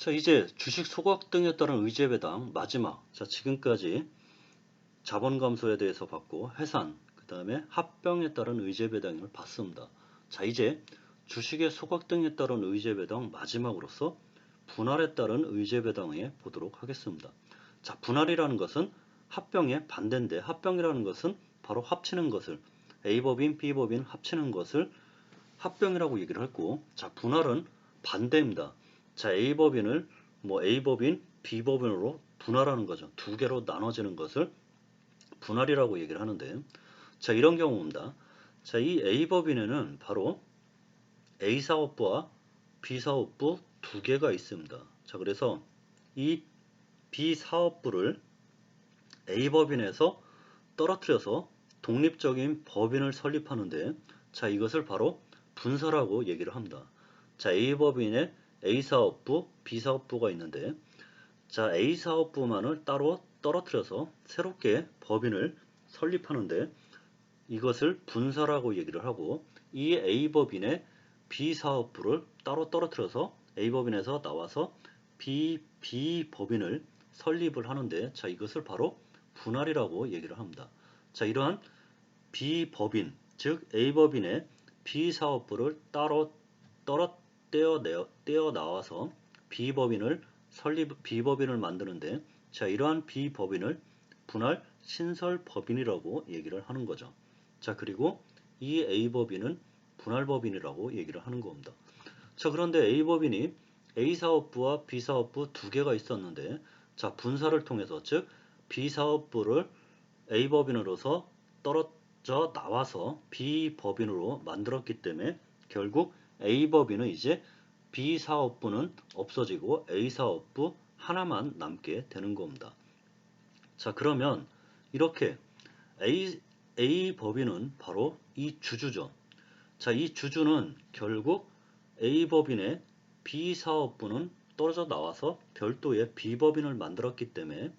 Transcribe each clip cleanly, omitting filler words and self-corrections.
자, 이제 주식 소각 등에 따른 의지의 배당 마지막. 자, 지금까지 자본 감소에 대해서 봤고 해산, 그 다음에 합병에 따른 의지의 배당을 봤습니다. 자, 이제 주식의 소각 등에 따른 의지의 배당 마지막으로서 분할에 따른 의지의 배당에 보도록 하겠습니다. 자, 분할이라는 것은 합병의 반대인데 합병이라는 것은 바로 합치는 것을 A법인, B법인 합치는 것을 합병이라고 얘기를 했고, 자, 분할은 반대입니다. 자, A법인을 A법인, B법인으로 분할하는 거죠. 두 개로 나눠지는 것을 분할이라고 얘기를 하는데, 자, 이런 경우입니다. 자, 이 A법인에는 바로 A사업부와 B사업부 두 개가 있습니다. 자, 그래서 이 B사업부를 A법인에서 떨어뜨려서 독립적인 법인을 설립하는데, 자, 이것을 바로 분사라고 얘기를 합니다. 자, A법인에 A사업부, B사업부가 있는데, 자, A사업부만을 따로 떨어뜨려서 새롭게 법인을 설립하는데, 이것을 분사라고 얘기를 하고, 이 A법인의 B사업부를 따로 떨어뜨려서 A법인에서 나와서 B법인을 설립을 하는데, 자, 이것을 바로 분할이라고 얘기를 합니다. 자, 이러한 B법인, 즉 A법인의 B사업부를 따로 떼어 나와서 B법인을 만드는데, 자, 이러한 B법인을 분할 신설법인이라고 얘기를 하는 거죠. 자, 그리고 이 A법인은 분할법인이라고 얘기를 하는 겁니다. 자, 그런데 A법인이 A사업부와 B사업부 두 개가 있었는데, 자, 분사를 통해서, 즉 B사업부를 A법인으로서 떨어져 나와서 B법인으로 만들었기 때문에 결국 A법인은 이제 B사업부는 없어지고 A사업부 하나만 남게 되는 겁니다. 자, 그러면 이렇게 A법인은 바로 이 주주죠. 자, 이 주주는 결국 A법인의 B사업부는 떨어져 나와서 별도의 B법인을 만들었기 때문에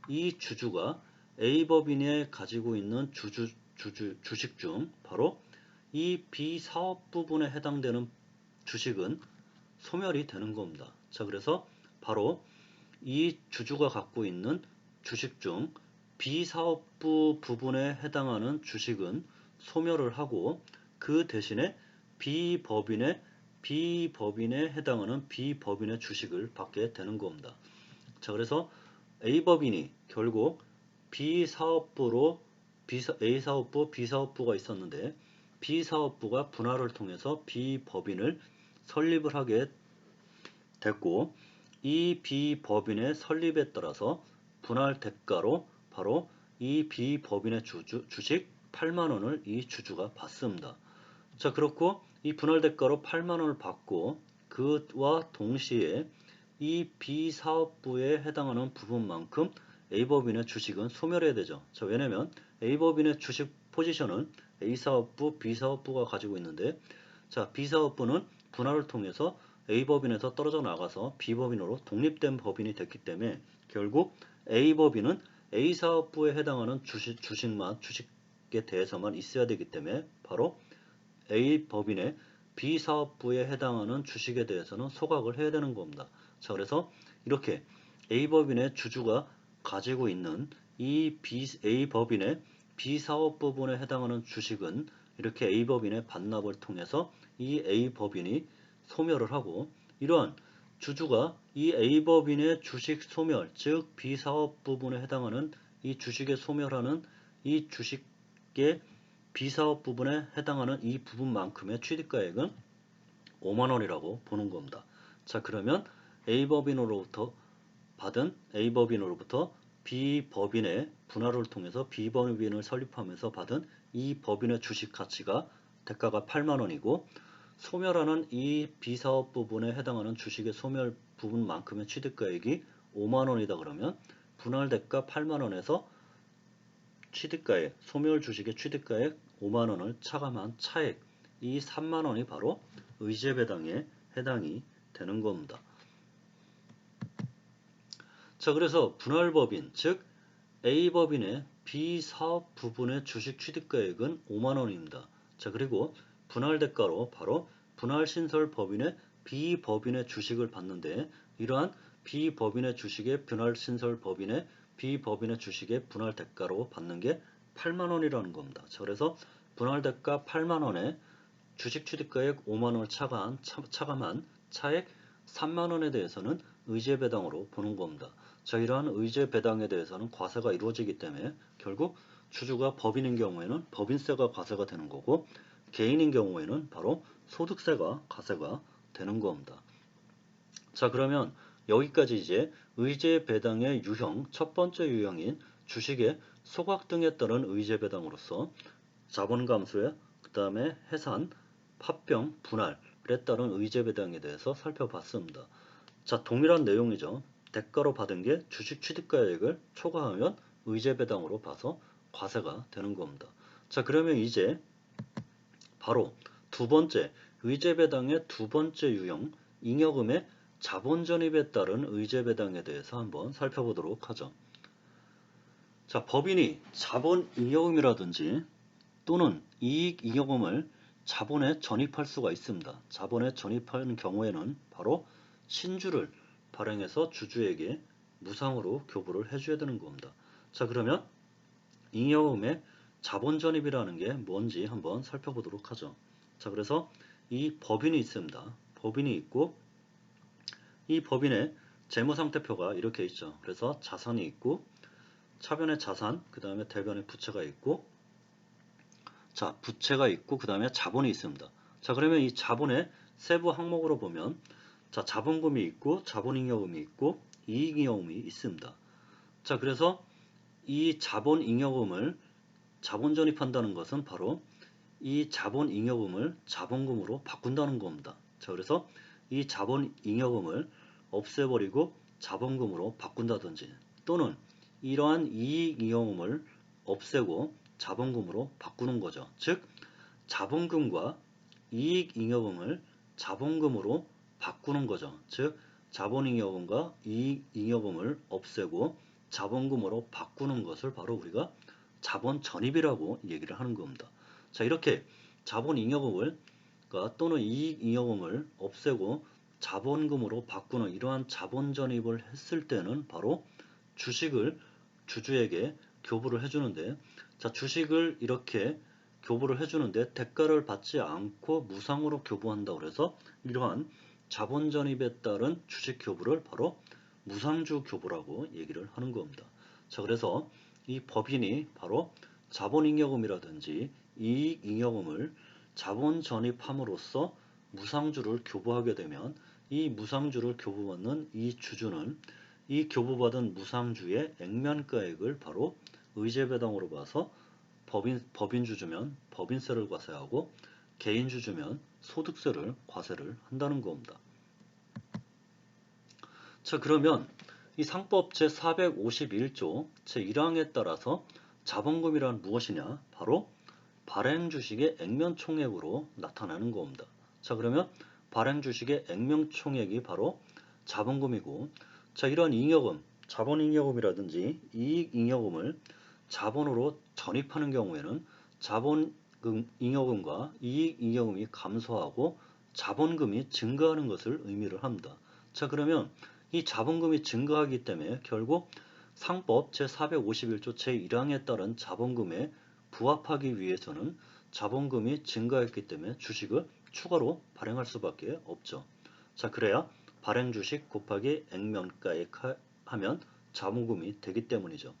이 주주가 A법인에 가지고 있는 주식 중 바로 이 B사업 부분에 해당되는 주식은 소멸이 되는 겁니다. 자, 그래서 바로 이 주주가 갖고 있는 주식 중 B사업부 부분에 해당하는 주식은 소멸을 하고, 그 대신에 B법인에 해당하는 B법인의 주식을 받게 되는 겁니다. 자, 그래서 A법인이 결국 A사업부, B사업부가 있었는데, B사업부가 분할을 통해서 B법인을 설립을 하게 됐고, 이 B법인의 설립에 따라서 분할 대가로 바로 이 B법인의 주식 8만원을 이 주주가 받습니다. 자, 그렇고 이 분할 대가로 8만원을 받고, 그와 동시에 이 B사업부에 해당하는 부분만큼 A법인의 주식은 소멸해야 되죠. 자, 왜냐면 A법인의 주식 포지션은 A사업부, B사업부가 가지고 있는데, 자, B사업부는 분할을 통해서 A법인에서 떨어져 나가서 B법인으로 독립된 법인이 됐기 때문에 결국 A법인은 A사업부에 해당하는 주식에 대해서만 있어야 되기 때문에 바로 A법인의 B사업부에 해당하는 주식에 대해서는 소각을 해야 되는 겁니다. 자, 그래서 이렇게 A법인의 주주가 가지고 있는 이 A법인의 B사업 부분에 해당하는 주식은 이렇게 A법인의 반납을 통해서 이 A법인이 소멸을 하고, 이러한 주주가 이 A법인의 주식 소멸, 즉 B사업 부분에 해당하는 이 주식에 소멸하는 이 주식의 B사업 부분에 해당하는 이 부분만큼의 취득가액은 5만원이라고 보는 겁니다. 자, 그러면 A법인으로부터 B법인의 분할을 통해서 B법인을 설립하면서 받은 이 법인의 주식 가치가 대가가 8만원이고, 소멸하는 이 B사업 부분에 해당하는 주식의 소멸 부분만큼의 취득가액이 5만원이다 그러면 분할 대가 8만원에서 소멸 주식의 취득가액 5만원을 차감한 차액, 이 3만원이 바로 의지의 배당에 해당이 되는 겁니다. 자, 그래서 분할법인, 즉 A법인의 B사업 부분의 주식 취득가액은 5만원입니다. 자, 그리고 분할 대가로 바로 분할신설법인의 비법인의 주식을 받는데 이러한 비법인의 주식의 분할 신설 법인의 비법인의 주식의 분할 대가로 받는 게 8만 원이라는 겁니다. 그래서 분할 대가 8만 원에 주식 취득가액 5만 원을 차감한 차액 3만 원에 대해서는 의제 배당으로 보는 겁니다. 자, 이러한 의제 배당에 대해서는 과세가 이루어지기 때문에 결국 주주가 법인인 경우에는 법인세가 과세가 되는 거고 개인인 경우에는 바로 소득세가 과세가 되는 겁니다. 자, 그러면 여기까지 이제 의제 배당의 유형, 첫 번째 유형인 주식의 소각 등에 따른 의제 배당으로서 자본 감소에 그 다음에 해산, 합병, 분할에 따른 의제 배당에 대해서 살펴봤습니다. 자, 동일한 내용이죠. 대가로 받은 게 주식 취득가액을 초과하면 의제 배당으로 봐서 과세가 되는 겁니다. 자, 그러면 이제 바로 두 번째 의제 배당의 두 번째 유형 잉여금의 자본 전입에 따른 의제 배당에 대해서 한번 살펴보도록 하죠. 자, 법인이 자본 잉여금이라든지 또는 이익 잉여금을 자본에 전입할 수가 있습니다. 자본에 전입하는 경우에는 바로 신주를 발행해서 주주에게 무상으로 교부를 해줘야 되는 겁니다. 자, 그러면 잉여금의 자본 전입이라는 게 뭔지 한번 살펴보도록 하죠. 자, 그래서 이 법인이 있습니다. 법인이 있고 이 법인의 재무상태표가 이렇게 있죠. 그래서 자산이 있고 차변의 자산, 그 다음에 대변의 부채가 있고 자, 부채가 있고 그 다음에 자본이 있습니다. 자, 그러면 이 자본의 세부 항목으로 보면 자, 자본금이 있고 자본잉여금이 있고 이익잉여금이 있습니다. 자, 그래서 이 자본잉여금을 자본 전입한다는 것은 바로 이 자본잉여금을 자본금으로 바꾼다는 겁니다. 자, 그래서 이 자본잉여금을 없애버리고 자본금으로 바꾼다든지 또는 이러한 이익잉여금을 없애고 자본금으로 바꾸는 거죠. 즉 자본금과 이익잉여금을 자본금으로 바꾸는 거죠. 즉 자본잉여금과 이익잉여금을 없애고 자본금으로 바꾸는 것을 바로 우리가 자본 전입이라고 얘기를 하는 겁니다. 자, 이렇게 자본잉여금을 또는 이익잉여금을 없애고 자본금으로 바꾸는 이러한 자본 전입을 했을 때는 바로 주식을 주주에게 교부를 해주는데 자, 주식을 이렇게 교부를 해주는데 대가를 받지 않고 무상으로 교부한다고 해서 이러한 자본 전입에 따른 주식 교부를 바로 무상주 교부라고 얘기를 하는 겁니다. 자, 그래서 이 법인이 바로 자본잉여금이라든지 이익잉여금을 자본 전입함으로써 무상주를 교부하게 되면 이 무상주를 교부받는 이 주주는 이 교부받은 무상주의 액면가액을 바로 의제배당으로 봐서 법인주주면 법인세를 과세하고 개인주주면 소득세를 과세를 한다는 겁니다. 자, 그러면 이 상법 제451조 제1항에 따라서 자본금이란 무엇이냐? 바로 발행주식의 액면총액으로 나타나는 겁니다. 자, 그러면 발행주식의 액면총액이 바로 자본금이고 자, 이러한 잉여금, 자본잉여금이라든지 이익잉여금을 자본으로 전입하는 경우에는 자본잉여금과 이익잉여금이 감소하고 자본금이 증가하는 것을 의미를 합니다. 자, 그러면 이 자본금이 증가하기 때문에 결국 상법 제451조 제1항에 따른 자본금에 부합하기 위해서는 자본금이 증가했기 때문에 주식을 추가로 발행할 수밖에 없죠. 자, 그래야 발행 주식 곱하기 액면가액 하면 자본금이 되기 때문이죠.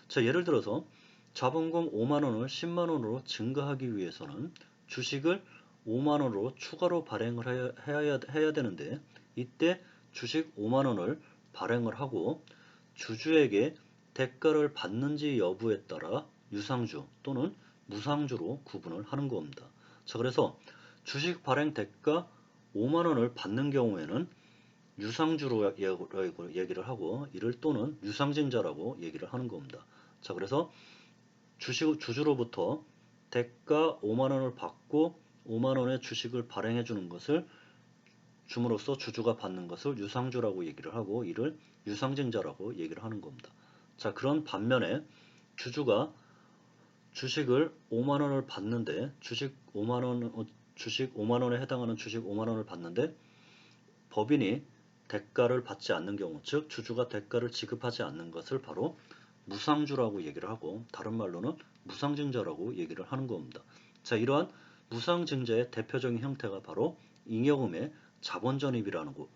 자, 예를 들어서 자본금 5만원을 10만원으로 증가하기 위해서는 주식을 5만원으로 추가로 발행을 해야 되는데 이때 주식 5만원을 발행을 하고 주주에게 대가를 받는지 여부에 따라 유상주 또는 무상주로 구분을 하는 겁니다. 자, 그래서 주식 발행 대가 5만원을 받는 경우에는 유상주로 얘기를 하고 이를 또는 유상증자라고 얘기를 하는 겁니다. 자, 그래서 주주로부터 대가 5만원을 받고 5만원의 주식을 발행해 주는 것을 줌으로써 주주가 받는 것을 유상주라고 얘기를 하고 이를 유상증자라고 얘기를 하는 겁니다. 자, 그런 반면에 주주가 주식을 5만원을 받는데 주식 5만원에 해당하는 주식 5만원을 받는데 법인이 대가를 받지 않는 경우, 즉 주주가 대가를 지급하지 않는 것을 바로 무상주라고 얘기를 하고, 다른 말로는 무상증자라고 얘기를 하는 겁니다. 자, 이러한 무상증자의 대표적인 형태가 바로 잉여금의 자본전입이라는 거,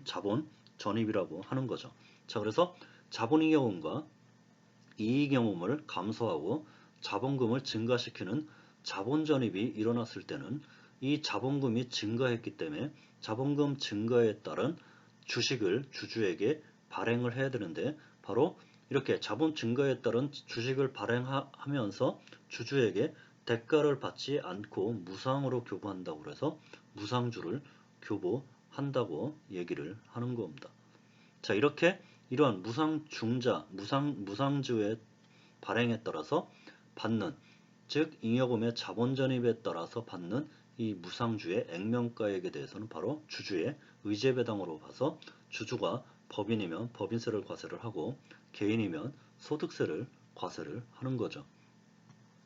자본 전입이라고 하는 거죠. 자, 그래서 자본잉여금과 이익잉여금을 감소하고 자본금을 증가시키는 자본전입이 일어났을 때는 이 자본금이 증가했기 때문에 자본금 증가에 따른 주식을 주주에게 발행을 해야 되는데, 바로 이렇게 자본 증가에 따른 주식을 발행하면서 주주에게 대가를 받지 않고 무상으로 교부한다고 해서 무상주를 교부한다고 얘기를 하는 겁니다. 자, 이렇게 이러한 무상증자, 무상주의 발행에 따라서 받는, 즉 잉여금의 자본전입에 따라서 받는 이 무상주의 액면가액에 대해서는 바로 주주의 의제배당으로 봐서 주주가 법인이면 법인세를 과세를 하고 개인이면 소득세를 과세를 하는 거죠.